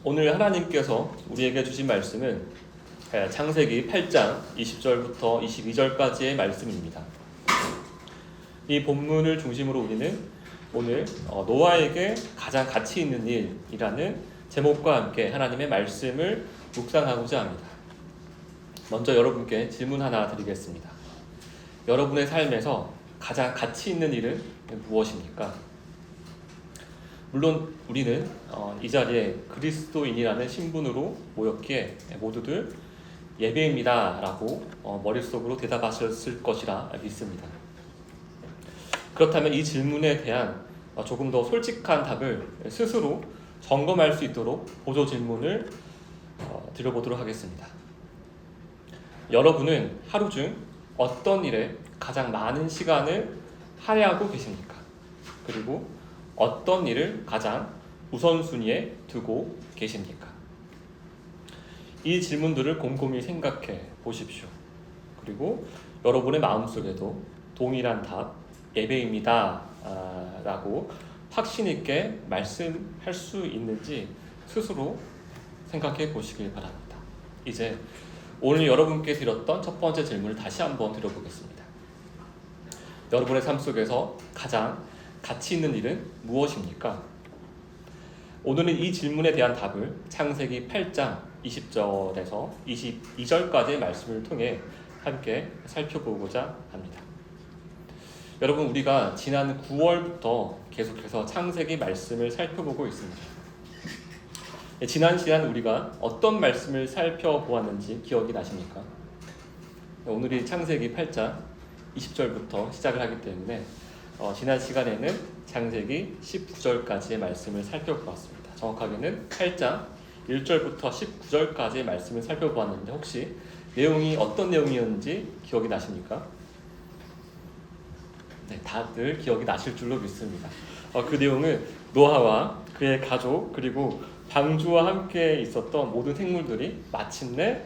오늘 하나님께서 우리에게 주신 말씀은 창세기 8장 20절부터 22절까지의 말씀입니다. 이 본문을 중심으로 우리는 오늘 노아에게 가장 가치 있는 일이라는 제목과 함께 하나님의 말씀을 묵상하고자 합니다. 먼저 여러분께 질문 하나 드리겠습니다. 여러분의 삶에서 가장 가치 있는 일은 무엇입니까? 물론 우리는 이 자리에 그리스도인이라는 신분으로 모였기에 모두들 예배입니다 라고 머릿속으로 대답하셨을 것이라 믿습니다. 그렇다면 이 질문에 대한 조금 더 솔직한 답을 스스로 점검할 수 있도록 보조 질문을 드려보도록 하겠습니다. 여러분은 하루 중 어떤 일에 가장 많은 시간을 할애하고 계십니까? 그리고 어떤 일을 가장 우선순위에 두고 계십니까? 이 질문들을 곰곰이 생각해 보십시오. 그리고 여러분의 마음속에도 동일한 답, 예배입니다 라고 확신 있게 말씀할 수 있는지 스스로 생각해 보시길 바랍니다. 이제 오늘 여러분께 드렸던 첫 번째 질문을 다시 한번 드려보겠습니다. 여러분의 삶 속에서 가장 가치 있는 일은 무엇입니까? 오늘은 이 질문에 대한 답을 창세기 8장 20절에서 22절까지의 말씀을 통해 함께 살펴보고자 합니다. 여러분, 우리가 지난 9월부터 계속해서 창세기 말씀을 살펴보고 있습니다. 지난 시간 우리가 어떤 말씀을 살펴보았는지 기억이 나십니까? 오늘이 창세기 8장 20절부터 시작을 하기 때문에 지난 시간에는 창세기 19절까지의 말씀을 살펴보았습니다. 정확하게는 8장 1절부터 19절까지의 말씀을 살펴보았는데 혹시 내용이 어떤 내용이었는지 기억이 나십니까? 네, 다들 기억이 나실 줄로 믿습니다. 그 내용은 노아와 그의 가족 그리고 방주와 함께 있었던 모든 생물들이 마침내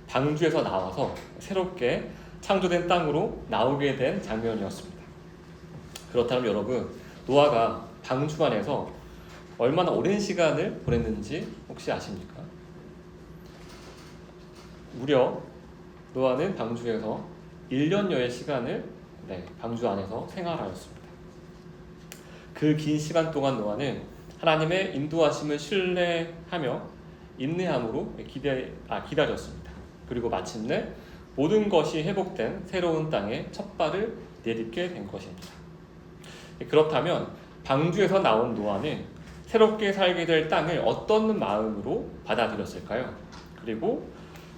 방주에서 나와서 새롭게 창조된 땅으로 나오게 된 장면이었습니다. 그렇다면 여러분, 노아가 방주 안에서 얼마나 오랜 시간을 보냈는지 혹시 아십니까? 무려 노아는 방주에서 1년여의 시간을 방주 안에서 생활하였습니다. 그 긴 시간 동안 노아는 하나님의 인도하심을 신뢰하며 인내함으로 기다렸습니다. 그리고 마침내 모든 것이 회복된 새로운 땅에 첫 발을 내딛게 된 것입니다. 그렇다면 방주에서 나온 노아는 새롭게 살게 될 땅을 어떤 마음으로 받아들였을까요? 그리고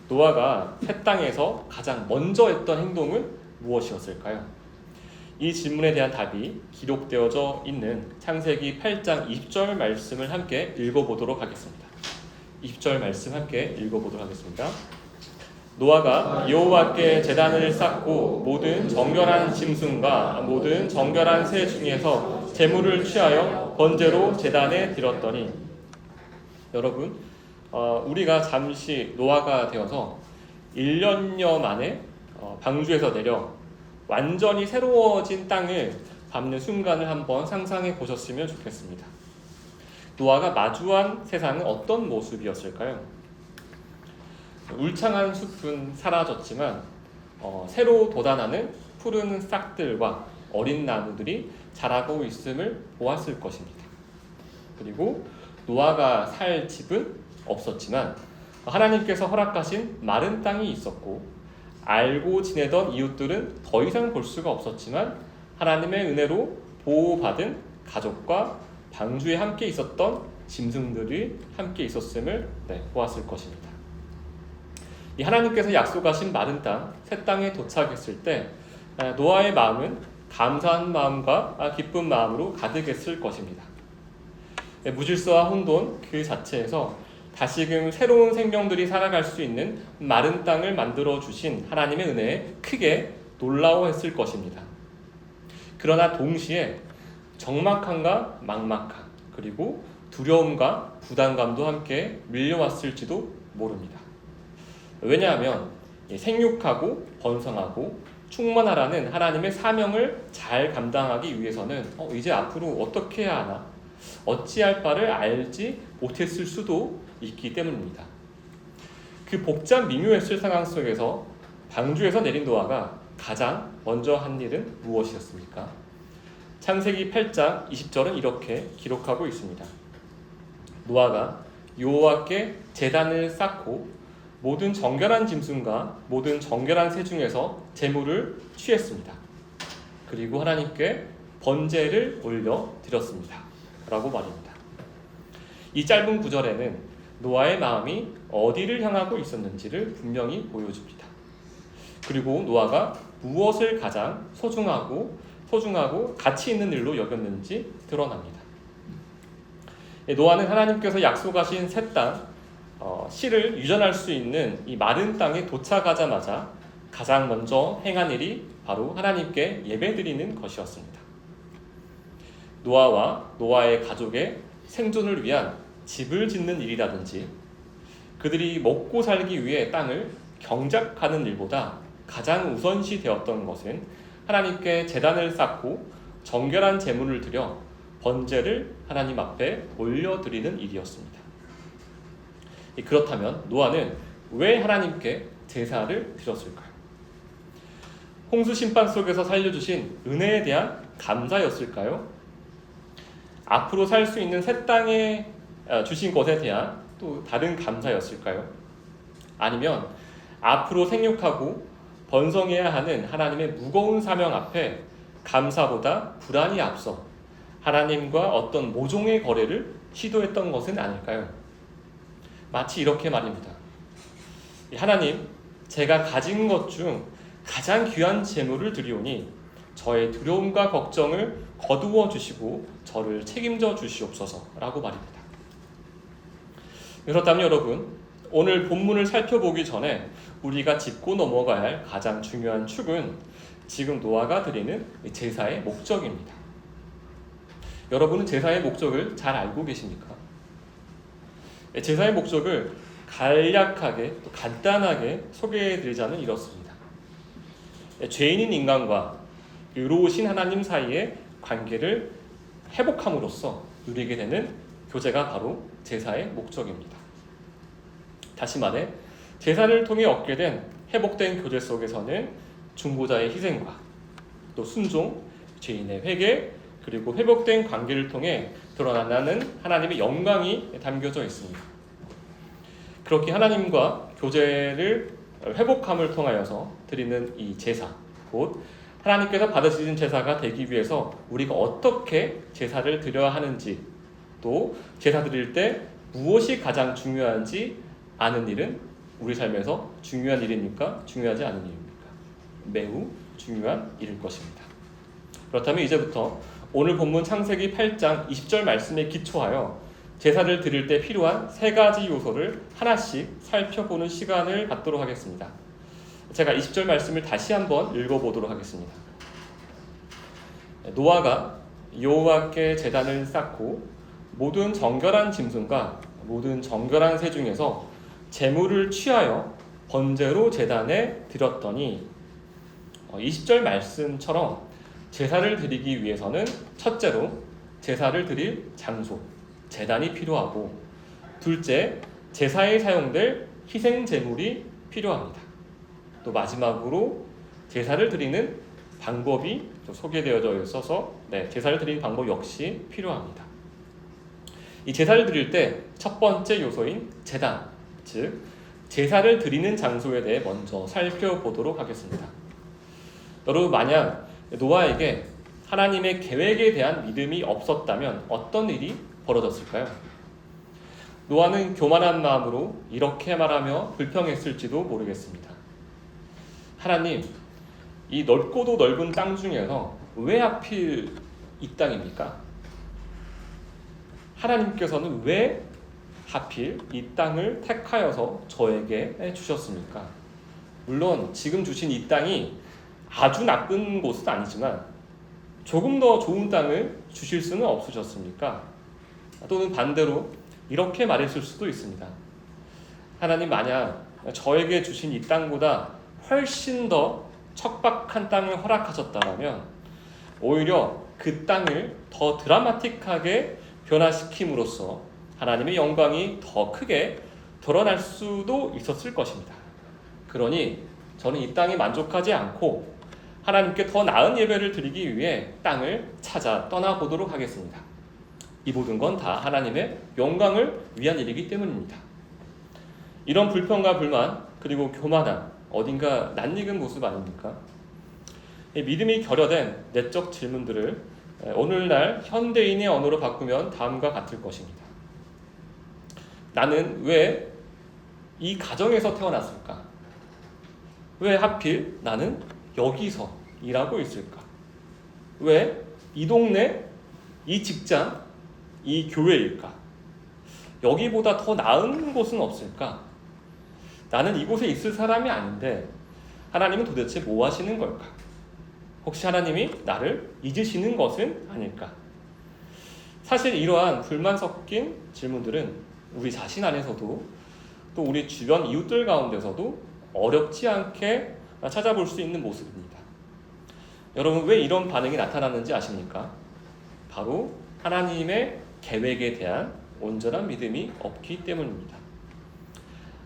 노아가 새 땅에서 가장 먼저 했던 행동은 무엇이었을까요? 이 질문에 대한 답이 기록되어져 있는 창세기 8장 20절 말씀을 함께 읽어보도록 하겠습니다. 20절 말씀 함께 읽어보도록 하겠습니다. 노아가 여호와께 제단을 쌓고 모든 정결한 짐승과 모든 정결한 새 중에서 제물을 취하여 번제로 제단에 드렸더니. 여러분, 우리가 잠시 노아가 되어서 1년여 만에 방주에서 내려 완전히 새로워진 땅을 밟는 순간을 한번 상상해 보셨으면 좋겠습니다. 노아가 마주한 세상은 어떤 모습이었을까요? 울창한 숲은 사라졌지만 새로 돋아나는 푸른 싹들과 어린 나무들이 자라고 있음을 보았을 것입니다. 그리고 노아가 살 집은 없었지만 하나님께서 허락하신 마른 땅이 있었고, 알고 지내던 이웃들은 더 이상 볼 수가 없었지만 하나님의 은혜로 보호받은 가족과 방주에 함께 있었던 짐승들이 함께 있었음을 보았을 것입니다. 이 하나님께서 약속하신 마른 땅, 새 땅에 도착했을 때 노아의 마음은 감사한 마음과 기쁜 마음으로 가득했을 것입니다. 무질서와 혼돈 그 자체에서 다시금 새로운 생명들이 살아갈 수 있는 마른 땅을 만들어 주신 하나님의 은혜에 크게 놀라워했을 것입니다. 그러나 동시에 적막함과 막막함, 그리고 두려움과 부담감도 함께 밀려왔을지도 모릅니다. 왜냐하면 생육하고 번성하고 충만하라는 하나님의 사명을 잘 감당하기 위해서는 이제 앞으로 어떻게 해야 하나, 어찌할 바를 알지 못했을 수도 있기 때문입니다. 그 복잡 미묘했을 상황 속에서 방주에서 내린 노아가 가장 먼저 한 일은 무엇이었습니까? 창세기 8장 20절은 이렇게 기록하고 있습니다. 노아가 여호와께 제단을 쌓고 모든 정결한 짐승과 모든 정결한 새 중에서 제물을 취했습니다. 그리고 하나님께 번제를 올려 드렸습니다. 라고 말입니다. 이 짧은 구절에는 노아의 마음이 어디를 향하고 있었는지를 분명히 보여줍니다. 그리고 노아가 무엇을 가장 소중하고 가치 있는 일로 여겼는지 드러납니다. 노아는 하나님께서 약속하신 새 땅, 씨를 유전할 수 있는 이 마른 땅에 도착하자마자 가장 먼저 행한 일이 바로 하나님께 예배드리는 것이었습니다. 노아와 노아의 가족의 생존을 위한 집을 짓는 일이라든지 그들이 먹고 살기 위해 땅을 경작하는 일보다 가장 우선시 되었던 것은 하나님께 제단을 쌓고 정결한 제물을 드려 번제를 하나님 앞에 올려드리는 일이었습니다. 그렇다면 노아는 왜 하나님께 제사를 드렸을까요? 홍수 심판 속에서 살려주신 은혜에 대한 감사였을까요? 앞으로 살 수 있는 새 땅에 주신 것에 대한 또 다른 감사였을까요? 아니면 앞으로 생육하고 번성해야 하는 하나님의 무거운 사명 앞에 감사보다 불안이 앞서 하나님과 어떤 모종의 거래를 시도했던 것은 아닐까요? 마치 이렇게 말입니다. 하나님, 제가 가진 것 중 가장 귀한 재물을 드리오니 저의 두려움과 걱정을 거두어 주시고 저를 책임져 주시옵소서 라고 말입니다. 그렇다면 여러분, 오늘 본문을 살펴보기 전에 우리가 짚고 넘어가야 할 가장 중요한 축은 지금 노아가 드리는 제사의 목적입니다. 여러분은 제사의 목적을 잘 알고 계십니까? 제사의 목적을 간략하게 또 간단하게 소개해드리자면 이렇습니다. 죄인인 인간과 의로우신 하나님 사이의 관계를 회복함으로써 누리게 되는 교제가 바로 제사의 목적입니다. 다시 말해 제사를 통해 얻게 된 회복된 교제 속에서는 중보자의 희생과 또 순종, 죄인의 회개, 그리고 회복된 관계를 통해 드러나는 하나님의 영광이 담겨져 있습니다. 그렇게 하나님과 교제를 회복함을 통하여서 드리는 이 제사, 곧 하나님께서 받으시는 제사가 되기 위해서 우리가 어떻게 제사를 드려야 하는지, 또 제사 드릴 때 무엇이 가장 중요한지 아는 일은 우리 삶에서 중요한 일입니까? 중요하지 않은 일입니까? 매우 중요한 일일 것입니다. 그렇다면 이제부터 오늘 본문 창세기 8장 20절 말씀에 기초하여 제사를 드릴 때 필요한 세 가지 요소를 하나씩 살펴보는 시간을 갖도록 하겠습니다. 제가 20절 말씀을 다시 한번 읽어보도록 하겠습니다. 노아가 여호와께 제단을 쌓고 모든 정결한 짐승과 모든 정결한 새 중에서 제물을 취하여 번제로 제단에 드렸더니 20절 말씀처럼 제사를 드리기 위해서는 첫째로 제사를 드릴 장소, 제단이 필요하고, 둘째, 제사에 사용될 희생 제물이 필요합니다. 또 마지막으로 제사를 드리는 방법이 소개되어져 있어서 제사를 드리는 방법 역시 필요합니다. 이 제사를 드릴 때 첫 번째 요소인 제단, 즉 제사를 드리는 장소에 대해 먼저 살펴보도록 하겠습니다. 여러분, 만약 노아에게 하나님의 계획에 대한 믿음이 없었다면 어떤 일이 벌어졌을까요? 노아는 교만한 마음으로 이렇게 말하며 불평했을지도 모르겠습니다. 하나님, 이 넓고도 넓은 땅 중에서 왜 하필 이 땅입니까? 하나님께서는 왜 하필 이 땅을 택하여서 저에게 주셨습니까? 물론 지금 주신 이 땅이 아주 나쁜 곳은 아니지만 조금 더 좋은 땅을 주실 수는 없으셨습니까? 또는 반대로 이렇게 말했을 수도 있습니다. 하나님, 만약 저에게 주신 이 땅보다 훨씬 더 척박한 땅을 허락하셨다면 오히려 그 땅을 더 드라마틱하게 변화시킴으로써 하나님의 영광이 더 크게 드러날 수도 있었을 것입니다. 그러니 저는 이 땅에 만족하지 않고 하나님께 더 나은 예배를 드리기 위해 땅을 찾아 떠나보도록 하겠습니다. 이 모든 건 다 하나님의 영광을 위한 일이기 때문입니다. 이런 불평과 불만 그리고 교만한 어딘가 낯익은 모습 아닙니까? 믿음이 결여된 내적 질문들을 오늘날 현대인의 언어로 바꾸면 다음과 같을 것입니다. 나는 왜 이 가정에서 태어났을까? 왜 하필 나는 여기서 일하고 있을까? 왜 이 동네, 이 직장, 이 교회일까? 여기보다 더 나은 곳은 없을까? 나는 이곳에 있을 사람이 아닌데 하나님은 도대체 뭐 하시는 걸까? 혹시 하나님이 나를 잊으시는 것은 아닐까? 사실 이러한 불만 섞인 질문들은 우리 자신 안에서도 또 우리 주변 이웃들 가운데서도 어렵지 않게 찾아볼 수 있는 모습입니다. 여러분, 왜 이런 반응이 나타나는지 아십니까? 바로 하나님의 계획에 대한 온전한 믿음이 없기 때문입니다.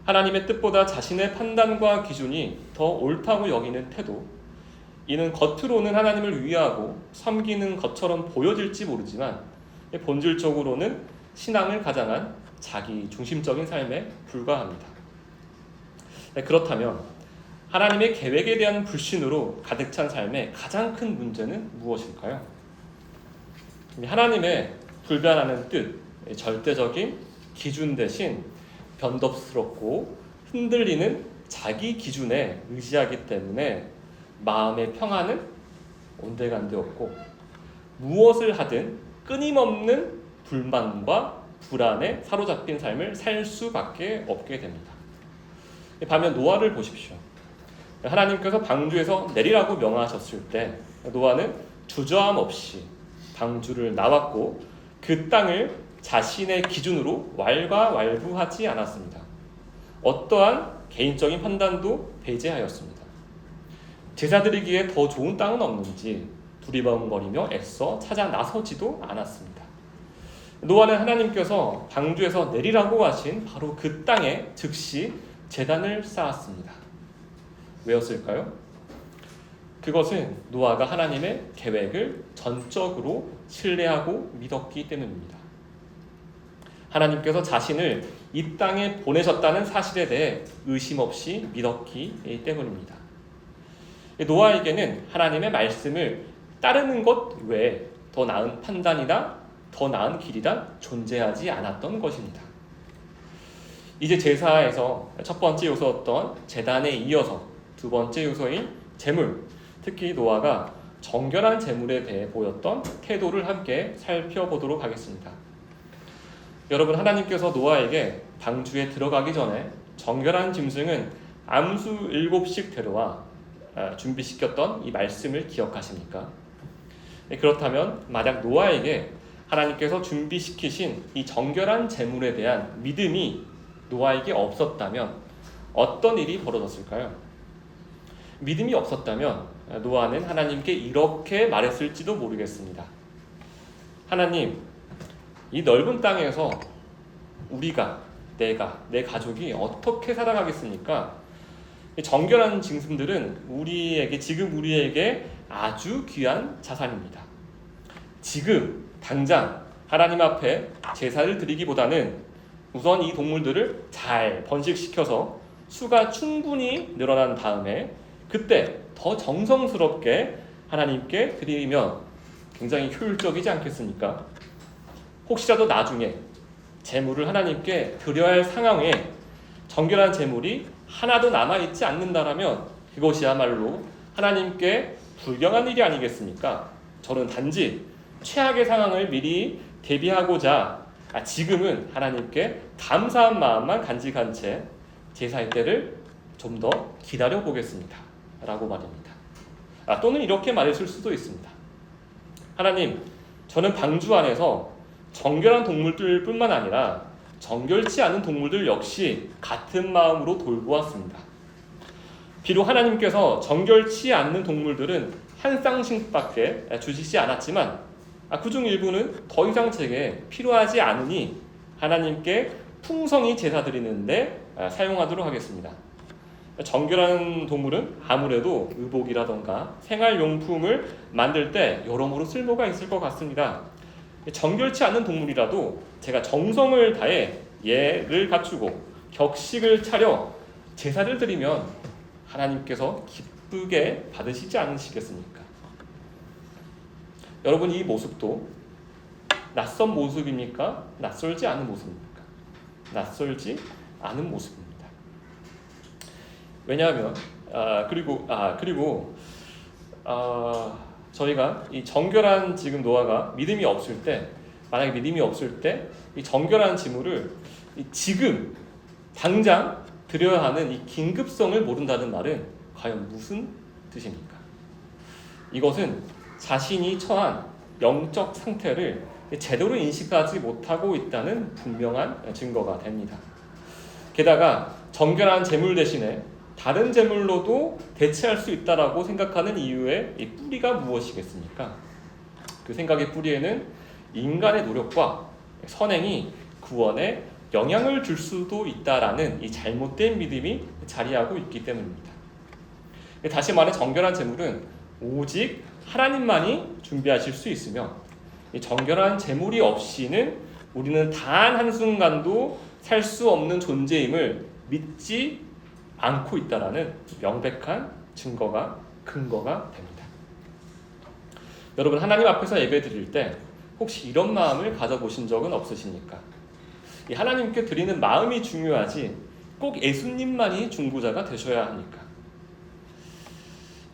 하나님의 뜻보다 자신의 판단과 기준이 더 옳다고 여기는 태도, 이는 겉으로는 하나님을 위하고 섬기는 것처럼 보여질지 모르지만 본질적으로는 신앙을 가장한 자기 중심적인 삶에 불과합니다. 그렇다면 하나님의 계획에 대한 불신으로 가득 찬 삶의 가장 큰 문제는 무엇일까요? 하나님의 불변하는 뜻, 절대적인 기준 대신 변덕스럽고 흔들리는 자기 기준에 의지하기 때문에 마음의 평안은 온데간데 없고 무엇을 하든 끊임없는 불만과 불안에 사로잡힌 삶을 살 수밖에 없게 됩니다. 반면 노아를 보십시오. 하나님께서 방주에서 내리라고 명하셨을 때 노아는 주저함 없이 방주를 나왔고 그 땅을 자신의 기준으로 왈가왈부하지 않았습니다. 어떠한 개인적인 판단도 배제하였습니다. 제사 드리기에 더 좋은 땅은 없는지 두리번거리며 애써 찾아 나서지도 않았습니다. 노아는 하나님께서 방주에서 내리라고 하신 바로 그 땅에 즉시 제단을 쌓았습니다. 왜였을까요? 그것은 노아가 하나님의 계획을 전적으로 신뢰하고 믿었기 때문입니다. 하나님께서 자신을 이 땅에 보내셨다는 사실에 대해 의심 없이 믿었기 때문입니다. 노아에게는 하나님의 말씀을 따르는 것 외에 더 나은 판단이나 더 나은 길이란 존재하지 않았던 것입니다. 이제 제사에서 첫 번째 요소였던 제단에 이어서 두 번째 요소인 제물, 특히 노아가 정결한 제물에 대해 보였던 태도를 함께 살펴보도록 하겠습니다. 여러분, 하나님께서 노아에게 방주에 들어가기 전에 정결한 짐승은 암수 7씩 데려와 준비시켰던 이 말씀을 기억하십니까? 그렇다면 만약 노아에게 하나님께서 준비시키신 이 정결한 제물에 대한 믿음이 노아에게 없었다면 어떤 일이 벌어졌을까요? 믿음이 없었다면 노아는 하나님께 이렇게 말했을지도 모르겠습니다. 하나님, 이 넓은 땅에서 우리가, 내가, 내 가족이 어떻게 살아가겠습니까? 정결한 짐승들은 지금 우리에게 아주 귀한 자산입니다. 지금 당장 하나님 앞에 제사를 드리기보다는 우선 이 동물들을 잘 번식시켜서 수가 충분히 늘어난 다음에 그때 더 정성스럽게 하나님께 드리면 굉장히 효율적이지 않겠습니까? 혹시라도 나중에 제물을 하나님께 드려야 할 상황에 정결한 제물이 하나도 남아있지 않는다라면 그것이야말로 하나님께 불경한 일이 아니겠습니까? 저는 단지 최악의 상황을 미리 대비하고자 지금은 하나님께 감사한 마음만 간직한 채 제사의 때를 좀 더 기다려보겠습니다 라고 말입니다. 또는 이렇게 말했을 수도 있습니다. 하나님, 저는 방주 안에서 정결한 동물들 뿐만 아니라 정결치 않은 동물들 역시 같은 마음으로 돌보았습니다. 비록 하나님께서 정결치 않는 동물들은 한 쌍씩밖에 주시지 않았지만 그중 일부는 더 이상 제게 필요하지 않으니 하나님께 풍성히 제사 드리는데 사용하도록 하겠습니다. 정결한 동물은 아무래도 의복이라던가 생활용품을 만들 때 여러모로 쓸모가 있을 것 같습니다. 정결치 않은 동물이라도 제가 정성을 다해 예를 갖추고 격식을 차려 제사를 드리면 하나님께서 기쁘게 받으시지 않으시겠습니까? 여러분, 이 모습도 낯선 모습입니까? 낯설지 않은 모습입니까? 낯설지 않은 모습입니다. 왜냐하면 그리고 저희가 이 정결한 지금 노아가 믿음이 없을 때, 만약에 믿음이 없을 때 이 정결한 지물을 지금 당장 드려야 하는 이 긴급성을 모른다는 말은 과연 무슨 뜻입니까? 이것은 자신이 처한 영적 상태를 제대로 인식하지 못하고 있다는 분명한 증거가 됩니다. 게다가 정결한 제물 대신에 다른 제물로도 대체할 수 있다라고 생각하는 이유의 이 뿌리가 무엇이겠습니까? 그 생각의 뿌리에는 인간의 노력과 선행이 구원에 영향을 줄 수도 있다라는 이 잘못된 믿음이 자리하고 있기 때문입니다. 다시 말해 정결한 제물은 오직 하나님만이 준비하실 수 있으며 이 정결한 제물이 없이는 우리는 단 한순간도 살 수 없는 존재임을 믿지 않고 있다라는 명백한 근거가 됩니다. 여러분, 하나님 앞에서 예배 드릴 때 혹시 이런 마음을 가져보신 적은 없으십니까? 이 하나님께 드리는 마음이 중요하지 꼭 예수님만이 중보자가 되셔야 합니까?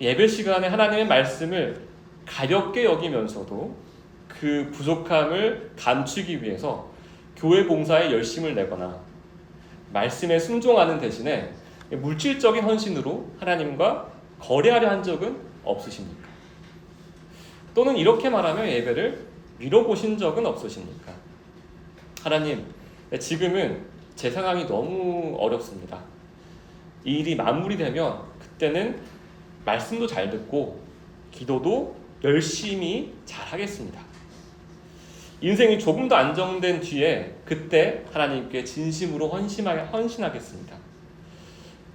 예배 시간에 하나님의 말씀을 가볍게 여기면서도 그 부족함을 감추기 위해서 교회 봉사에 열심을 내거나 말씀에 순종하는 대신에 물질적인 헌신으로 하나님과 거래하려 한 적은 없으십니까? 또는 이렇게 말하며 예배를 미뤄보신 적은 없으십니까? 하나님, 지금은 제 상황이 너무 어렵습니다. 이 일이 마무리되면 그때는 말씀도 잘 듣고 기도도 열심히 잘 하겠습니다. 인생이 조금 더 안정된 뒤에 그때 하나님께 진심으로 헌신하겠습니다.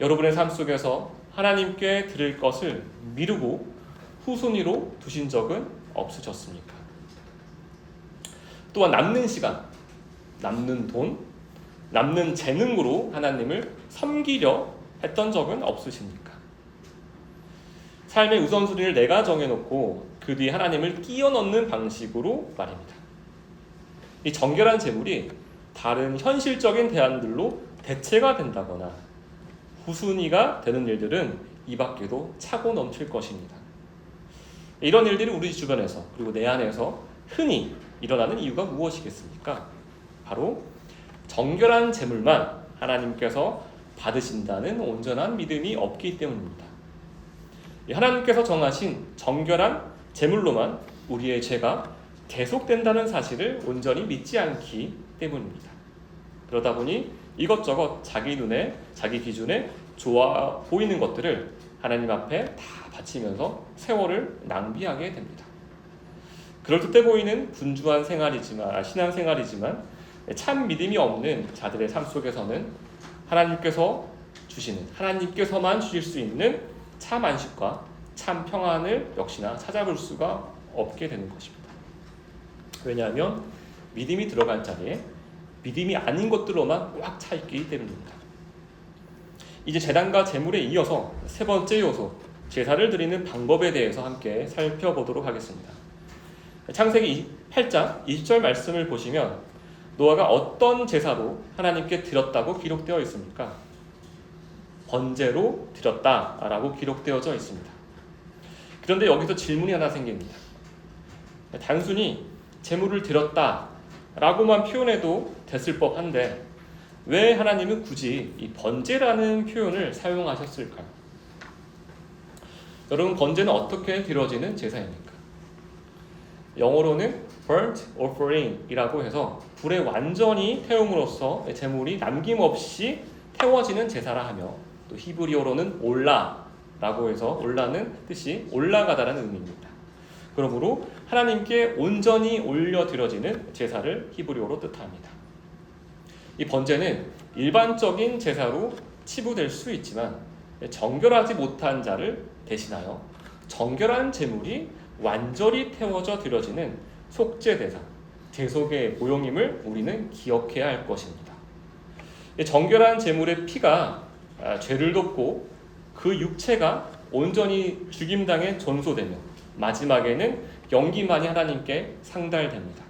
여러분의 삶 속에서 하나님께 드릴 것을 미루고 후순위로 두신 적은 없으셨습니까? 또한 남는 시간, 남는 돈, 남는 재능으로 하나님을 섬기려 했던 적은 없으십니까? 삶의 우선순위를 내가 정해놓고 그 뒤에 하나님을 끼워 넣는 방식으로 말입니다. 이 정결한 제물이 다른 현실적인 대안들로 대체가 된다거나 후순위가 되는 일들은 이 밖에도 차고 넘칠 것입니다. 이런 일들이 우리 주변에서 그리고 내 안에서 흔히 일어나는 이유가 무엇이겠습니까? 바로 정결한 제물만 하나님께서 받으신다는 온전한 믿음이 없기 때문입니다. 하나님께서 정하신 정결한 제물로만 우리의 죄가 계속된다는 사실을 온전히 믿지 않기 때문입니다. 그러다 보니 이것저것 자기 눈에, 자기 기준에 좋아 보이는 것들을 하나님 앞에 다 바치면서 세월을 낭비하게 됩니다. 그럴듯해 보이는 분주한 신앙생활이지만 참 믿음이 없는 자들의 삶 속에서는 하나님께서만 주실 수 있는 참 안식과 참 평안을 역시나 찾아볼 수가 없게 되는 것입니다. 왜냐하면 믿음이 들어간 자리에 믿음이 아닌 것들로만 꽉 차 있기 때문입니다. 이제 제단과 제물에 이어서 세 번째 요소, 제사를 드리는 방법에 대해서 함께 살펴보도록 하겠습니다. 창세기 8장 20절 말씀을 보시면 노아가 어떤 제사로 하나님께 드렸다고 기록되어 있습니까? 번제로 드렸다라고 기록되어져 있습니다. 그런데 여기서 질문이 하나 생깁니다. 단순히 제물을 드렸다라고만 표현해도 됐을 법한데 왜 하나님은 굳이 이 번제라는 표현을 사용하셨을까요? 여러분, 번제는 어떻게 드려지는 제사입니까? 영어로는 burnt offering이라고 해서 불에 완전히 태움으로써 제물이 남김없이 태워지는 제사라 하며, 또 히브리어로는 올라라고 해서 올라는 뜻이 올라가다라는 의미입니다. 그러므로 하나님께 온전히 올려드려지는 제사를 히브리어로 뜻합니다. 이 번제는 일반적인 제사로 치부될 수 있지만 정결하지 못한 자를 대신하여 정결한 제물이 완전히 태워져 드려지는 속죄제사, 대속의 모형임을 우리는 기억해야 할 것입니다. 정결한 제물의 피가 죄를 덮고 그 육체가 온전히 죽임당해 전소되며 마지막에는 영기만이 하나님께 상달됩니다.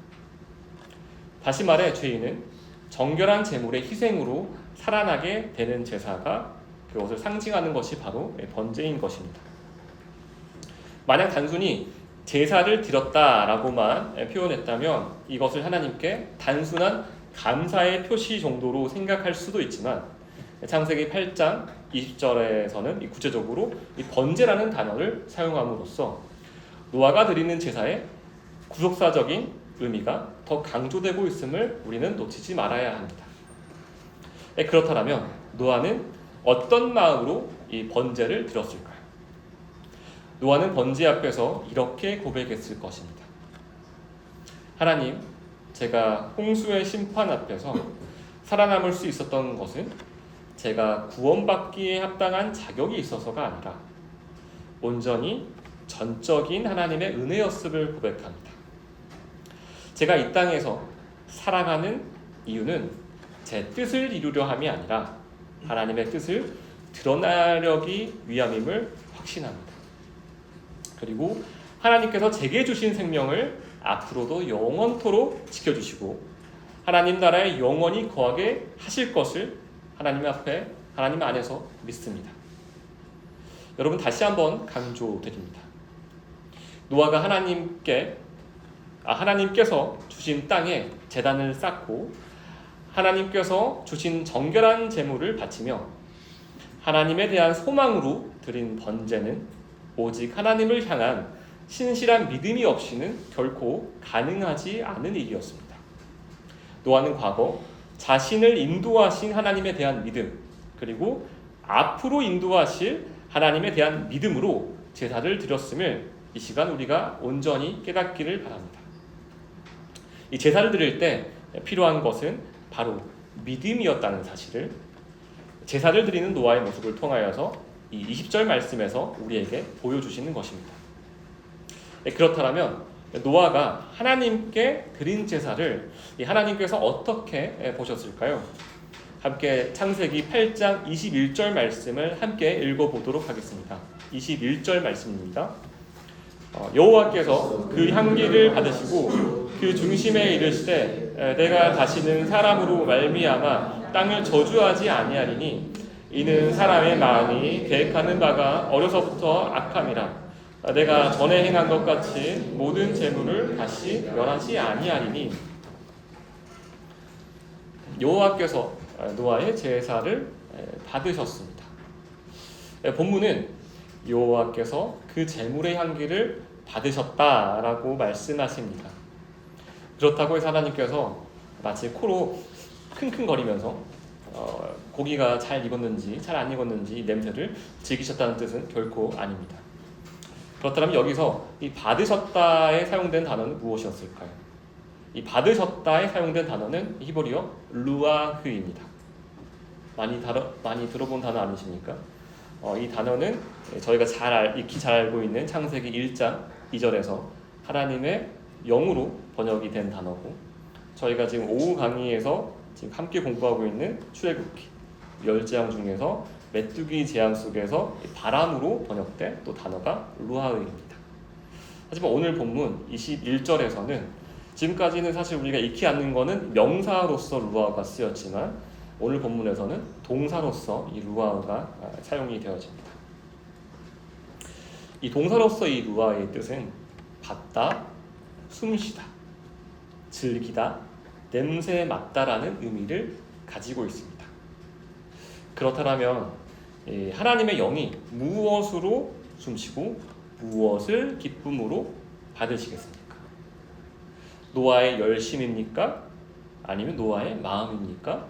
다시 말해 죄인은 정결한 제물의 희생으로 살아나게 되는 제사가 그것을 상징하는 것이 바로 번제인 것입니다. 만약 단순히 제사를 드렸다라고만 표현했다면 이것을 하나님께 단순한 감사의 표시 정도로 생각할 수도 있지만 창세기 8장 20절에서는 구체적으로 이 번제라는 단어를 사용함으로써 노아가 드리는 제사의 구속사적인 의미가 더 강조되고 있음을 우리는 놓치지 말아야 합니다. 그렇다면 노아는 어떤 마음으로 이 번제를 드렸을까요? 노아는 번제 앞에서 이렇게 고백했을 것입니다. 하나님, 제가 홍수의 심판 앞에서 살아남을 수 있었던 것은 제가 구원받기에 합당한 자격이 있어서가 아니라 온전히 전적인 하나님의 은혜였음을 고백합니다. 제가 이 땅에서 살아가는 이유는 제 뜻을 이루려 함이 아니라 하나님의 뜻을 드러나려기 위함임을 확신합니다. 그리고 하나님께서 제게 주신 생명을 앞으로도 영원토록 지켜주시고 하나님 나라에 영원히 거하게 하실 것을 하나님 안에서 믿습니다. 여러분, 다시 한번 강조드립니다. 노아가 하나님께서 주신 땅에 제단을 쌓고 하나님께서 주신 정결한 제물을 바치며 하나님에 대한 소망으로 드린 번제는 오직 하나님을 향한 신실한 믿음이 없이는 결코 가능하지 않은 일이었습니다. 노아는 과거 자신을 인도하신 하나님에 대한 믿음, 그리고 앞으로 인도하실 하나님에 대한 믿음으로 제사를 드렸음을 이 시간 우리가 온전히 깨닫기를 바랍니다. 이 제사를 드릴 때 필요한 것은 바로 믿음이었다는 사실을 제사를 드리는 노아의 모습을 통하여서 이 20절 말씀에서 우리에게 보여주시는 것입니다. 그렇다면 노아가 하나님께 드린 제사를 하나님께서 어떻게 보셨을까요? 함께 창세기 8장 21절 말씀을 함께 읽어보도록 하겠습니다. 21절 말씀입니다. 여호와께서 그 향기를 받으시고 그 중심에 이르시되 내가 다시는 사람으로 말미암아 땅을 저주하지 아니하리니 이는 사람의 마음이 계획하는 바가 어려서부터 악함이라. 내가 전에 행한 것 같이 모든 재물을 다시 멸하지 아니하리니. 여호와께서 노아의 제사를 받으셨습니다. 본문은 여호와께서 그 제물의 향기를 받으셨다라고 말씀하십니다. 그렇다고 해서 하나님께서 마치 코로 킁킁거리면서 고기가 잘 익었는지 잘 안 익었는지 냄새를 즐기셨다는 뜻은 결코 아닙니다. 그렇다면 여기서 이 받으셨다에 사용된 단어는 무엇이었을까요? 이 받으셨다에 사용된 단어는 히브리어 루아흐입니다. 많이 들어본 단어 아니십니까? 이 단어는 저희가 익히 잘 알고 있는 창세기 1장 2절에서 하나님의 영으로 번역이 된 단어고, 저희가 지금 오후 강의에서 지금 함께 공부하고 있는 출애굽기 10재앙 중에서 메뚜기 재앙 속에서 바람으로 번역된 또 단어가 루아흐입니다. 하지만 오늘 본문 21절에서는 지금까지는 사실 우리가 익히 아는 것은 명사로서 루아흐가 쓰였지만 오늘 본문에서는 동사로서 이 루아흐가 사용이 되어집니다. 이 동사로서 이 루아흐의 뜻은 받다, 숨쉬다, 즐기다, 냄새 맡다라는 의미를 가지고 있습니다. 그렇다면 하나님의 영이 무엇으로 숨쉬고 무엇을 기쁨으로 받으시겠습니까? 노아의 열심입니까? 아니면 노아의 마음입니까?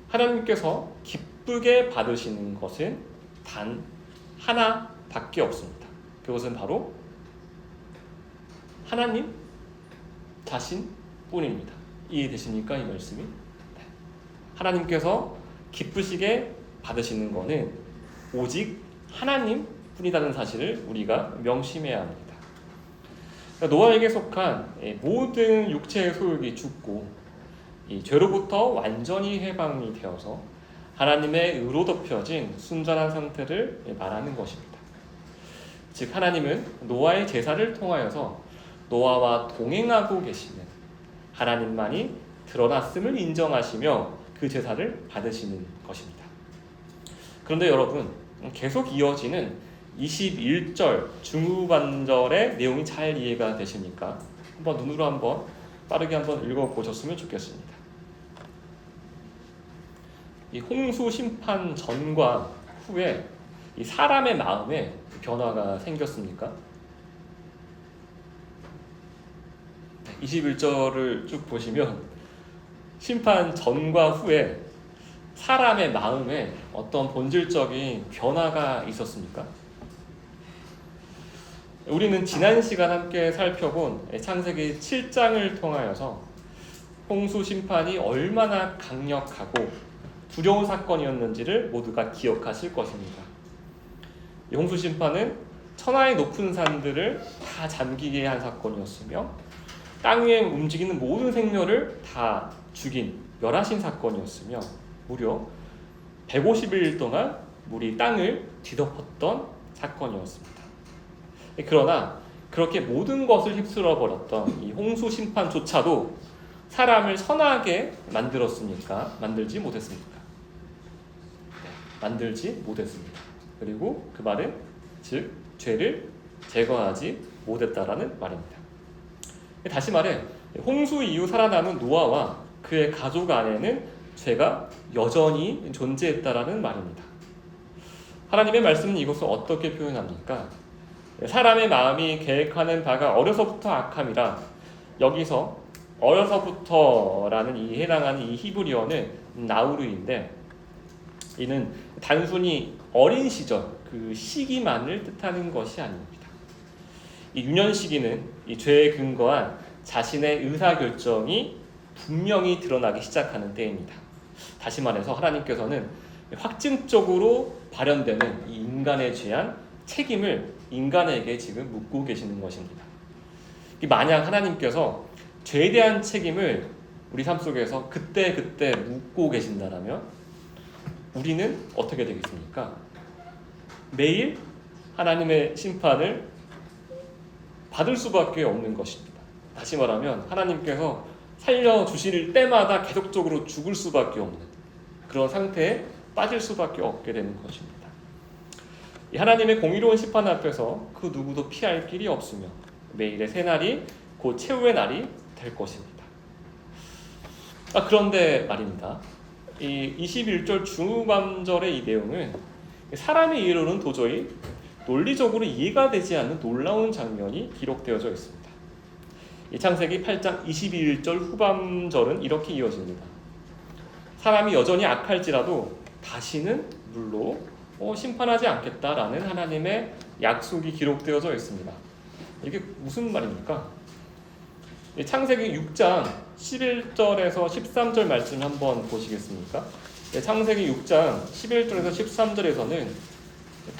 하나님께서 기쁘게 받으시는 것은 단 하나밖에 없습니다. 그것은 바로 하나님 자신뿐입니다. 이해되십니까? 이 말씀이? 네. 하나님께서 기쁘시게 받으시는 것은 오직 하나님뿐이라는 사실을 우리가 명심해야 합니다. 노아에게 속한 모든 육체의 소욕이 죽고 이 죄로부터 완전히 해방이 되어서 하나님의 의로 덮여진 순전한 상태를 말하는 것입니다. 즉 하나님은 노아의 제사를 통하여서 노아와 동행하고 계시는 하나님만이 드러났음을 인정하시며 그 제사를 받으시는 것입니다. 그런데 여러분, 계속 이어지는 21절 중후반절의 내용이 잘 이해가 되십니까? 한번 눈으로 한번 빠르게 한번 읽어보셨으면 좋겠습니다. 이 홍수 심판 전과 후에 이 사람의 마음에 변화가 생겼습니까? 21절을 쭉 보시면 심판 전과 후에 사람의 마음에 어떤 본질적인 변화가 있었습니까? 우리는 지난 시간 함께 살펴본 창세기 7장을 통하여서 홍수 심판이 얼마나 강력하고 두려운 사건이었는지를 모두가 기억하실 것입니다. 이 홍수 심판은 천하의 높은 산들을 다 잠기게 한 사건이었으며 땅 위에 움직이는 모든 생명을 다 죽인 멸하신 사건이었으며 무려 150일 동안 물이 땅을 뒤덮었던 사건이었습니다. 그러나 그렇게 모든 것을 휩쓸어 버렸던 이 홍수 심판조차도 사람을 선하게 만들었습니까? 만들지 못했습니까? 네, 만들지 못했습니다. 그리고 그 말은 즉 죄를 제거하지 못했다라는 말입니다. 다시 말해 홍수 이후 살아남은 노아와 그의 가족 안에는 죄가 여전히 존재했다라는 말입니다. 하나님의 말씀은 이것을 어떻게 표현합니까? 사람의 마음이 계획하는 바가 어려서부터 악함이라, 여기서 어려서부터라는 이 해당하는 이 히브리어는 나우르인데 이는 단순히 어린 시절 그 시기만을 뜻하는 것이 아닙니다. 이 유년 시기는 이 죄에 근거한 자신의 의사결정이 분명히 드러나기 시작하는 때입니다. 다시 말해서 하나님께서는 확증적으로 발현되는 이 인간에 대한 책임을 인간에게 지금 묻고 계시는 것입니다. 만약 하나님께서 죄에 대한 책임을 우리 삶 속에서 그때 묻고 계신다면 우리는 어떻게 되겠습니까? 매일 하나님의 심판을 받을 수밖에 없는 것입니다. 다시 말하면 하나님께서 살려주실 때마다 계속적으로 죽을 수밖에 없는 그런 상태에 빠질 수밖에 없게 되는 것입니다. 이 하나님의 공의로운 심판 앞에서 그 누구도 피할 길이 없으며 매일의 새날이 곧 최후의 날이 될 것입니다. 그런데 말입니다. 이 21절 중후반절의 이 내용은 사람의 이해로는 도저히 논리적으로 이해가 되지 않는 놀라운 장면이 기록되어져 있습니다. 이 창세기 8장 21절 후반절은 이렇게 이어집니다. 사람이 여전히 악할지라도 다시는 물로 심판하지 않겠다라는 하나님의 약속이 기록되어져 있습니다. 이게 무슨 말입니까? 창세기 6장 11절에서 13절 말씀 한번 보시겠습니까? 창세기 6장 11절에서 13절에서는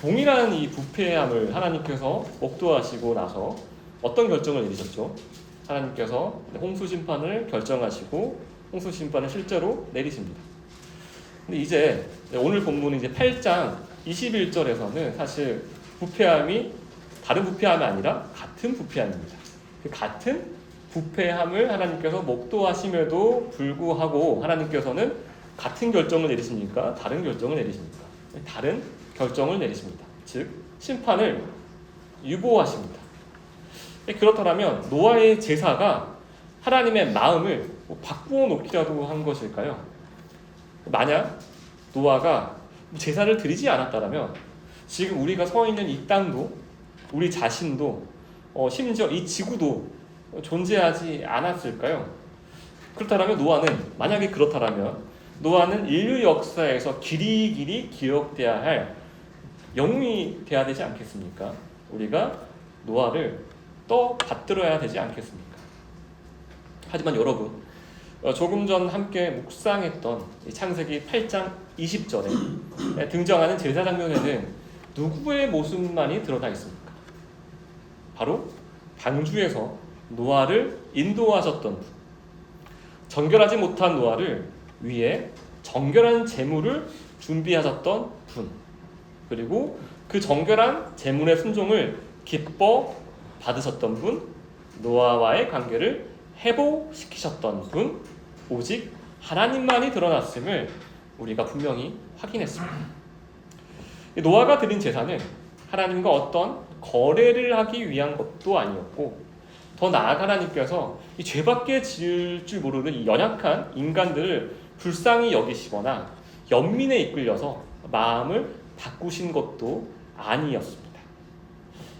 동일한 이 부패함을 하나님께서 목도하시고 나서 어떤 결정을 내리셨죠? 하나님께서 홍수 심판을 결정하시고 홍수 심판을 실제로 내리십니다. 근데 이제 오늘 본문은 이제 8장 21절에서는 사실 부패함이 다른 부패함이 아니라 같은 부패함입니다. 그 같은 부패함을 하나님께서 목도하심에도 불구하고 하나님께서는 같은 결정을 내리십니까? 다른 결정을 내리십니까? 다른 결정을 내리십니다. 즉 심판을 유보하십니다. 그렇다면 노아의 제사가 하나님의 마음을 바꾸어 놓기라도 한 것일까요? 만약 노아가 제사를 드리지 않았다면 지금 우리가 서 있는 이 땅도 우리 자신도 심지어 이 지구도 존재하지 않았을까요? 그렇다면 노아는 만약에 그렇다면 노아는 인류 역사에서 길이길이 기억돼야 할 영웅이 돼야 되지 않겠습니까? 우리가 노아를 또 받들어야 되지 않겠습니까? 하지만 여러분, 조금 전 함께 묵상했던 창세기 8장 20절에 등장하는 제사 장면에는 누구의 모습만이 드러나 있습니까? 바로 방주에서 노아를 인도하셨던 분, 정결하지 못한 노아를 위해 정결한 제물을 준비하셨던 분, 그리고 그 정결한 제물의 순종을 기뻐 받으셨던 분, 노아와의 관계를 회복시키셨던 분, 오직 하나님만이 드러났음을 우리가 분명히 확인했습니다. 노아가 드린 제사는 하나님과 어떤 거래를 하기 위한 것도 아니었고, 더 나아가 하나님께서 이 죄밖에 지을 줄 모르는 이 연약한 인간들을 불쌍히 여기시거나 연민에 이끌려서 마음을 바꾸신 것도 아니었습니다.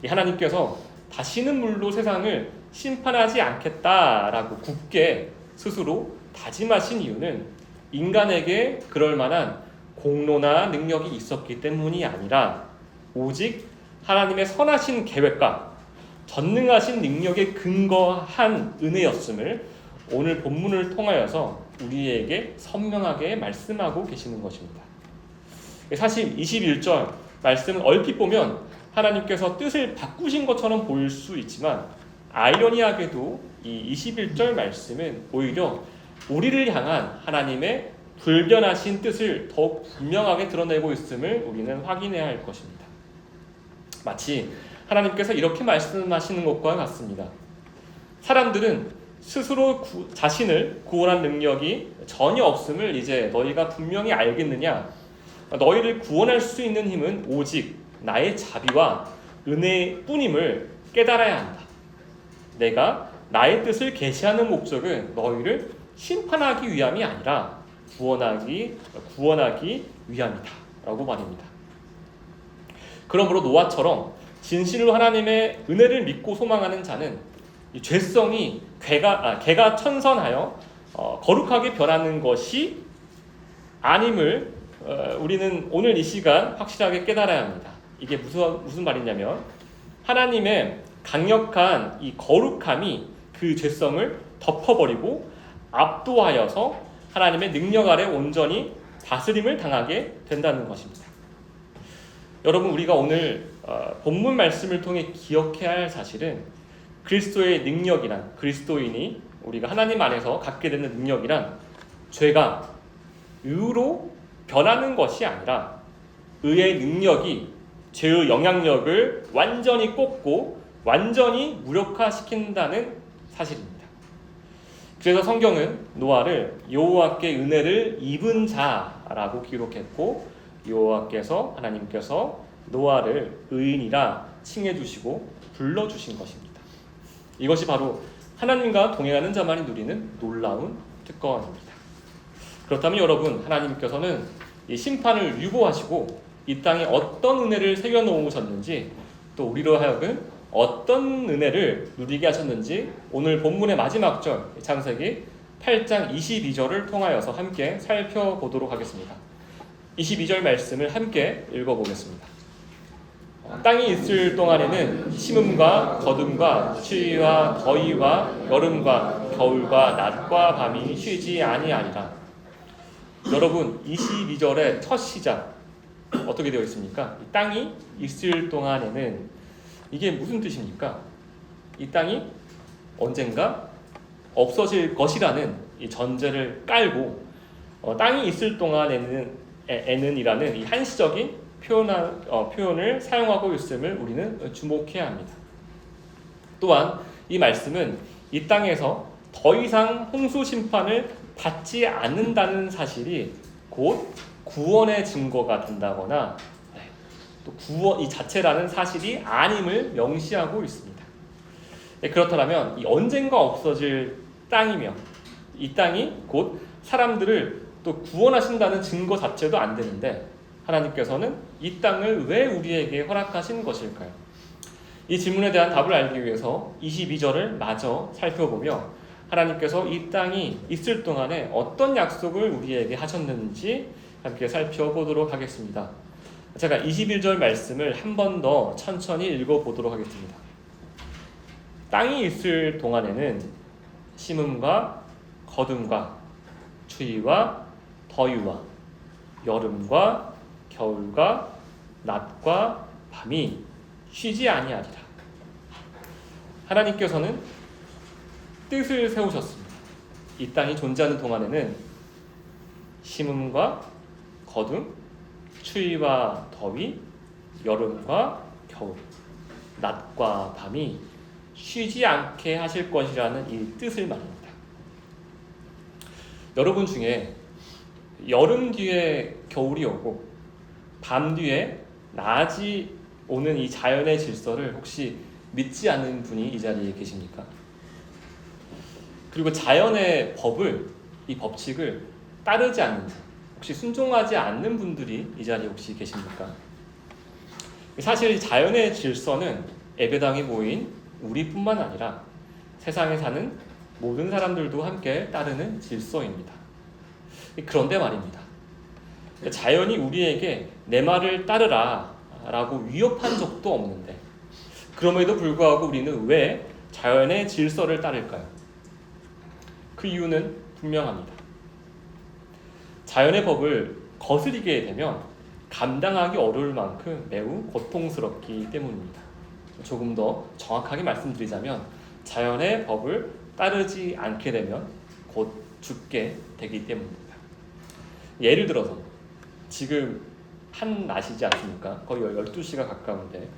이 하나님께서 다시는 물로 세상을 심판하지 않겠다라고 굳게 스스로 다짐하신 이유는 인간에게 그럴 만한 공로나 능력이 있었기 때문이 아니라 오직 하나님의 선하신 계획과 전능하신 능력에 근거한 은혜였음을 오늘 본문을 통하여서 우리에게 선명하게 말씀하고 계시는 것입니다. 사실 21절 말씀을 얼핏 보면 하나님께서 뜻을 바꾸신 것처럼 보일 수 있지만 아이러니하게도 이 21절 말씀은 오히려 우리를 향한 하나님의 불변하신 뜻을 더욱 분명하게 드러내고 있음을 우리는 확인해야 할 것입니다. 마치 하나님께서 이렇게 말씀하시는 것과 같습니다. 사람들은 스스로 자신을 구원할 능력이 전혀 없음을 이제 너희가 분명히 알겠느냐? 너희를 구원할 수 있는 힘은 오직 나의 자비와 은혜뿐임을 깨달아야 한다. 내가 나의 뜻을 계시하는 목적은 너희를 심판하기 위함이 아니라 구원하기 위함이다 라고 말입니다. 그러므로 노아처럼 진실로 하나님의 은혜를 믿고 소망하는 자는 이 죄성이 개가 천선하여 거룩하게 변하는 것이 아님을 우리는 오늘 이 시간 확실하게 깨달아야 합니다. 이게 무슨 말이냐면 하나님의 강력한 이 거룩함이 그 죄성을 덮어버리고 압도하여서 하나님의 능력 아래 온전히 다스림을 당하게 된다는 것입니다. 여러분, 우리가 오늘 본문 말씀을 통해 기억해야 할 사실은 그리스도의 능력이란, 그리스도인이 우리가 하나님 안에서 갖게 되는 능력이란 죄가 의로 변하는 것이 아니라 의의 능력이 죄의 영향력을 완전히 꽂고 완전히 무력화시킨다는 사실입니다. 그래서 성경은 노아를 여호와께 은혜를 입은 자라고 기록했고, 여호와께서 하나님께서 노아를 의인이라 칭해 주시고 불러 주신 것입니다. 이것이 바로 하나님과 동행하는 자만이 누리는 놀라운 특권입니다. 그렇다면 여러분, 하나님께서는 이 심판을 유보하시고 이 땅에 어떤 은혜를 새겨 놓으셨는지, 또 우리로 하여금 어떤 은혜를 누리게 하셨는지 오늘 본문의 마지막 절 창세기 8장 22절을 통하여서 함께 살펴보도록 하겠습니다. 22절 말씀을 함께 읽어보겠습니다. 땅이 있을 동안에는 심음과 거둠과 추위와 더위와 여름과 겨울과 낮과 밤이 쉬지 아니하리라. 여러분, 22절의 첫 시작 어떻게 되어 있습니까? 이 땅이 있을 동안에는 이게 무슨 뜻입니까? 이 땅이 언젠가 없어질 것이라는 이 전제를 깔고 땅이 있을 동안에는 이라는 이 한시적인 표현을 사용하고 있음을 우리는 주목해야 합니다. 또한 이 말씀은 이 땅에서 더 이상 홍수 심판을 받지 않는다는 사실이 곧 구원의 증거가 된다거나 또 구원 이 자체라는 사실이 아님을 명시하고 있습니다. 그렇다면 이 언젠가 없어질 땅이며 이 땅이 곧 사람들을 또 구원하신다는 증거 자체도 안 되는데 하나님께서는 이 땅을 왜 우리에게 허락하신 것일까요? 이 질문에 대한 답을 알기 위해서 22절을 마저 살펴보며 하나님께서 이 땅이 있을 동안에 어떤 약속을 우리에게 하셨는지 함께 살펴보도록 하겠습니다. 제가 21절 말씀을 한 번 더 천천히 읽어보도록 하겠습니다. 땅이 있을 동안에는 심음과 거둠과 추위와 더위와 여름과 겨울과 낮과 밤이 쉬지 아니하리라. 하나님께서는 뜻을 세우셨습니다. 이 땅이 존재하는 동안에는 심음과 거둠, 추위와 더위, 여름과 겨울, 낮과 밤이 쉬지 않게 하실 것이라는 이 뜻을 말합니다. 여러분 중에 여름 뒤에 겨울이 오고 밤 뒤에 낮이 오는 이 자연의 질서를 혹시 믿지 않는 분이 이 자리에 계십니까? 그리고 자연의 법을, 이 법칙을 따르지 않는 분, 혹시 순종하지 않는 분들이 이 자리에 혹시 계십니까? 사실 자연의 질서는 예배당에 모인 우리뿐만 아니라 세상에 사는 모든 사람들도 함께 따르는 질서입니다. 그런데 말입니다. 자연이 우리에게 내 말을 따르라 라고 위협한 적도 없는데 그럼에도 불구하고 우리는 왜 자연의 질서를 따를까요? 그 이유는 분명합니다. 자연의 법을 거스리게 되면 감당하기 어려울 만큼 매우 고통스럽기 때문입니다. 조금 더 정확하게 말씀드리자면 자연의 법을 따르지 않게 되면 곧 죽게 되기 때문입니다. 예를 들어서 지금 한낮이지 않습니까? 거의 12시가 가까운데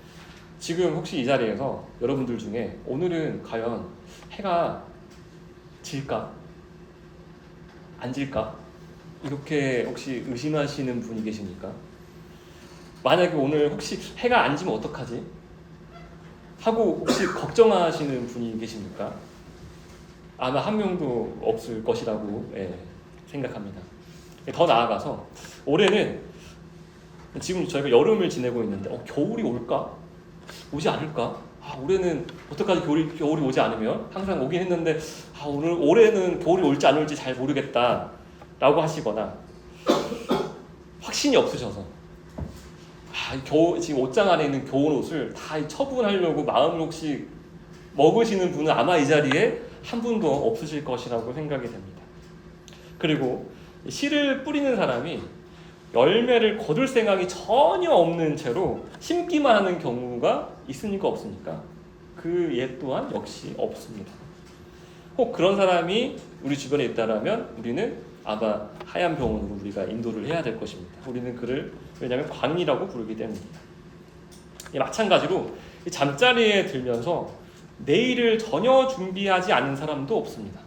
지금 혹시 이 자리에서 여러분들 중에 오늘은 과연 해가 질까? 안 질까? 이렇게 혹시 의심하시는 분이 계십니까? 만약에 오늘 혹시 해가 안 지면 어떡하지? 하고 혹시 걱정하시는 분이 계십니까? 아마 한 명도 없을 것이라고 생각합니다. 더 나아가서 올해는 지금 저희가 여름을 지내고 있는데 겨울이 올까? 오지 않을까? 올해는 어떡하지? 겨울이 오지 않으면 항상 오긴 했는데 올해는 겨울이 올지 안 올지 잘 모르겠다 라고 하시거나 확신이 없으셔서 지금 옷장 안에 있는 겨울 옷을 다 처분하려고 마음을 혹시 먹으시는 분은 아마 이 자리에 한 분도 없으실 것이라고 생각이 됩니다. 그리고 씨를 뿌리는 사람이 열매를 거둘 생각이 전혀 없는 채로 심기만 하는 경우가 있습니까? 없습니까? 그 예 또한 역시 없습니다. 혹 그런 사람이 우리 주변에 있다라면 우리는 아마 하얀 병원으로 우리가 인도를 해야 될 것입니다. 우리는 그를 왜냐하면 광이라고 부르기 때문입니다. 마찬가지로 잠자리에 들면서 내일을 전혀 준비하지 않은 사람도 없습니다.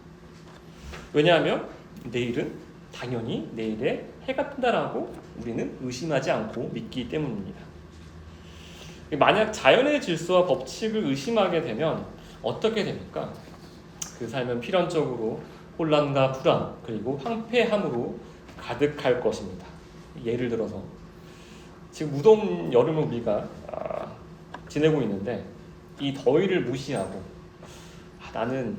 왜냐하면 내일은 당연히 내일에 해가 뜬다라고 우리는 의심하지 않고 믿기 때문입니다. 만약 자연의 질서와 법칙을 의심하게 되면 어떻게 됩니까? 그 삶은 필연적으로 혼란과 불안 그리고 황폐함으로 가득할 것입니다. 예를 들어서 지금 무더운 여름을 우리가 지내고 있는데 이 더위를 무시하고 나는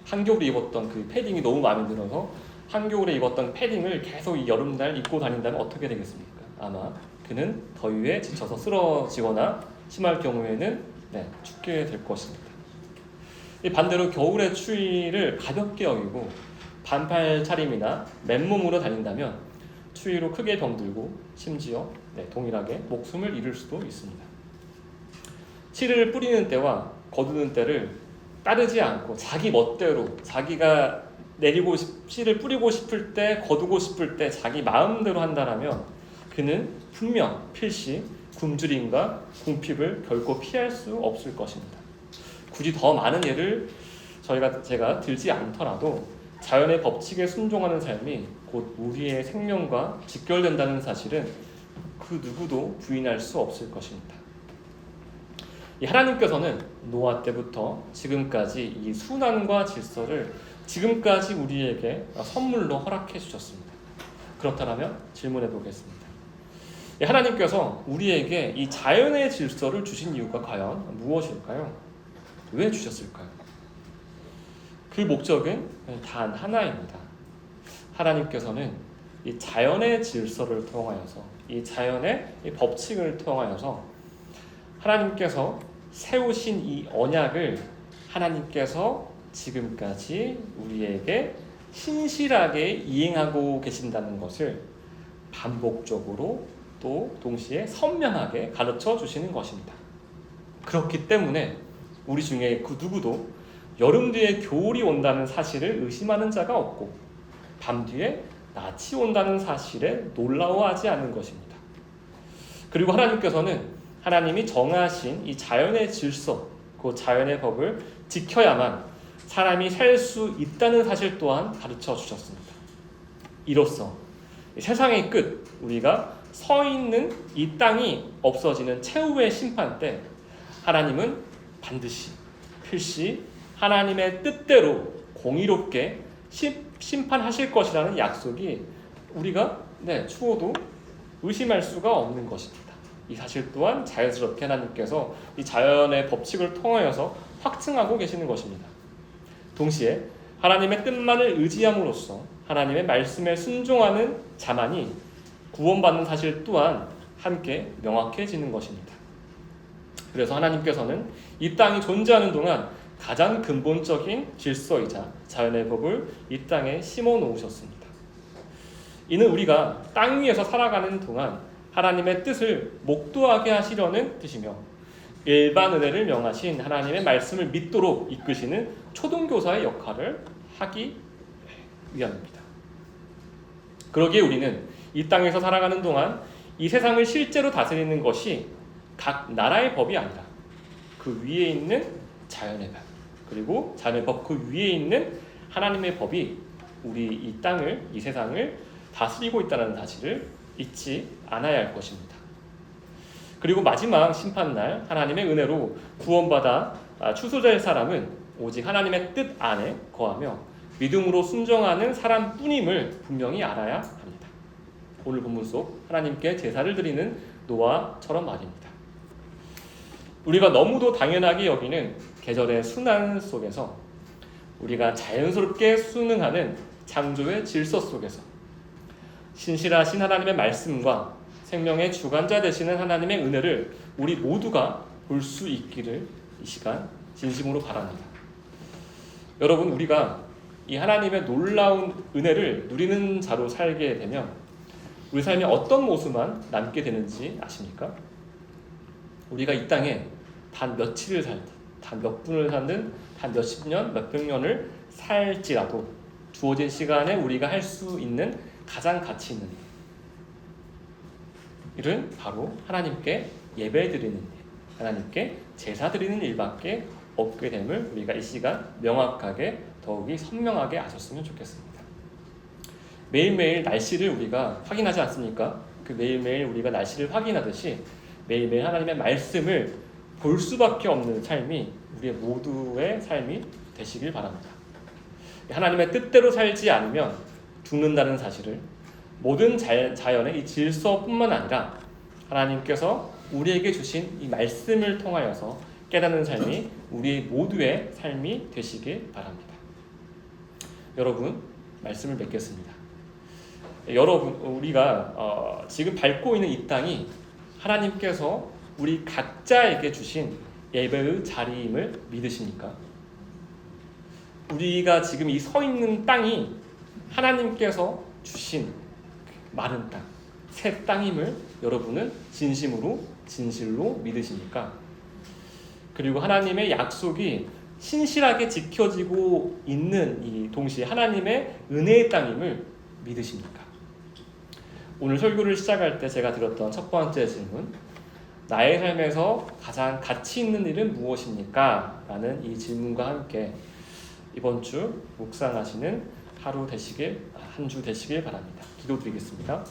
한겨울에 입었던 그 패딩이 너무 마음에 들어서 한겨울에 입었던 패딩을 계속 이 여름날 입고 다닌다면 어떻게 되겠습니까? 아마 그는 더위에 지쳐서 쓰러지거나 심할 경우에는 죽게 될 것입니다. 반대로 겨울의 추위를 가볍게 여기고 반팔 차림이나 맨몸으로 다닌다면 추위로 크게 병들고 심지어 동일하게 목숨을 잃을 수도 있습니다. 씨를 뿌리는 때와 거두는 때를 따르지 않고 자기 멋대로 자기가 씨를 뿌리고 싶을 때 거두고 싶을 때 자기 마음대로 한다라면 그는 분명 필시 굶주림과 궁핍을 결코 피할 수 없을 것입니다. 굳이 더 많은 예를 제가 들지 않더라도 자연의 법칙에 순종하는 삶이 곧 우리의 생명과 직결된다는 사실은 그 누구도 부인할 수 없을 것입니다. 하나님께서는 노아 때부터 지금까지 이 순환과 질서를 지금까지 우리에게 선물로 허락해 주셨습니다. 그렇다면 질문해 보겠습니다. 하나님께서 우리에게 이 자연의 질서를 주신 이유가 과연 무엇일까요? 왜 주셨을까요? 그 목적은 단 하나입니다. 하나님께서는 이 자연의 질서를 통하여서 이 자연의 이 법칙을 통하여서 하나님께서 세우신 이 언약을 하나님께서 지금까지 우리에게 신실하게 이행하고 계신다는 것을 반복적으로 또 동시에 선명하게 가르쳐 주시는 것입니다. 그렇기 때문에 우리 중에 그 누구도 여름 뒤에 겨울이 온다는 사실을 의심하는 자가 없고 밤 뒤에 낮이 온다는 사실에 놀라워하지 않는 것입니다. 그리고 하나님께서는 하나님이 정하신 이 자연의 질서, 그 자연의 법을 지켜야만 사람이 살 수 있다는 사실 또한 가르쳐 주셨습니다. 이로써 세상의 끝, 우리가 서 있는 이 땅이 없어지는 최후의 심판 때 하나님은 반드시 필시 하나님의 뜻대로 공의롭게 심판하실 것이라는 약속이 우리가 추호도 의심할 수가 없는 것입니다. 이 사실 또한 자연스럽게 하나님께서 이 자연의 법칙을 통하여서 확증하고 계시는 것입니다. 동시에 하나님의 뜻만을 의지함으로써 하나님의 말씀에 순종하는 자만이 구원받는 사실 또한 함께 명확해지는 것입니다. 그래서 하나님께서는 이 땅이 존재하는 동안 가장 근본적인 질서이자 자연의 법을 이 땅에 심어 놓으셨습니다. 이는 우리가 땅 위에서 살아가는 동안 하나님의 뜻을 목도하게 하시려는 뜻이며 일반 은혜를 명하신 하나님의 말씀을 믿도록 이끄시는 초등교사의 역할을 하기 위함입니다. 그러기에 우리는 이 땅에서 살아가는 동안 이 세상을 실제로 다스리는 것이 각 나라의 법이 아니라 그 위에 있는 자연의 법, 그리고 자연의 법 그 위에 있는 하나님의 법이 우리 이 땅을, 이 세상을 다스리고 있다는 사실을 잊지 않아야 할 것입니다. 그리고 마지막 심판날 하나님의 은혜로 구원받아 추수될 사람은 오직 하나님의 뜻 안에 거하며 믿음으로 순종하는 사람뿐임을 분명히 알아야 합니다. 오늘 본문 속 하나님께 제사를 드리는 노아처럼 말입니다. 우리가 너무도 당연하게 여기는 계절의 순환 속에서 우리가 자연스럽게 순응하는 창조의 질서 속에서 신실하신 하나님의 말씀과 생명의 주관자 되시는 하나님의 은혜를 우리 모두가 볼 수 있기를 이 시간 진심으로 바랍니다. 여러분, 우리가 이 하나님의 놀라운 은혜를 누리는 자로 살게 되면 우리 삶에 어떤 모습만 남게 되는지 아십니까? 우리가 이 땅에 단 며칠을 살든, 단 몇 분을 살든, 단 몇십 년, 몇백 년을 살지라도 주어진 시간에 우리가 할 수 있는 가장 가치 있는 일은 바로 하나님께 예배드리는 일, 하나님께 제사드리는 일밖에 없게 됨을 우리가 이 시간 명확하게 더욱이 선명하게 아셨으면 좋겠습니다. 매일매일 날씨를 우리가 확인하지 않습니까? 그 매일매일 우리가 날씨를 확인하듯이 매일매일 하나님의 말씀을 볼 수밖에 없는 삶이 우리의 모두의 삶이 되시길 바랍니다. 하나님의 뜻대로 살지 않으면 죽는다는 사실을 모든 자연의 이 질서뿐만 아니라 하나님께서 우리에게 주신 이 말씀을 통하여서 깨닫는 삶이 우리 모두의 삶이 되시길 바랍니다. 여러분, 말씀을 맺겠습니다. 여러분, 우리가 지금 밟고 있는 이 땅이 하나님께서 우리 각자에게 주신 예배의 자리임을 믿으십니까? 우리가 지금 이 서 있는 땅이 하나님께서 주신 마른 땅, 새 땅임을 여러분은 진심으로 진실로 믿으십니까? 그리고 하나님의 약속이 신실하게 지켜지고 있는 이 동시에 하나님의 은혜의 땅임을 믿으십니까? 오늘 설교를 시작할 때 제가 드렸던 첫 번째 질문, 나의 삶에서 가장 가치 있는 일은 무엇입니까? 라는 이 질문과 함께 이번 주 묵상하시는 하루 되시길, 한 주 되시길 바랍니다. 기도드리겠습니다.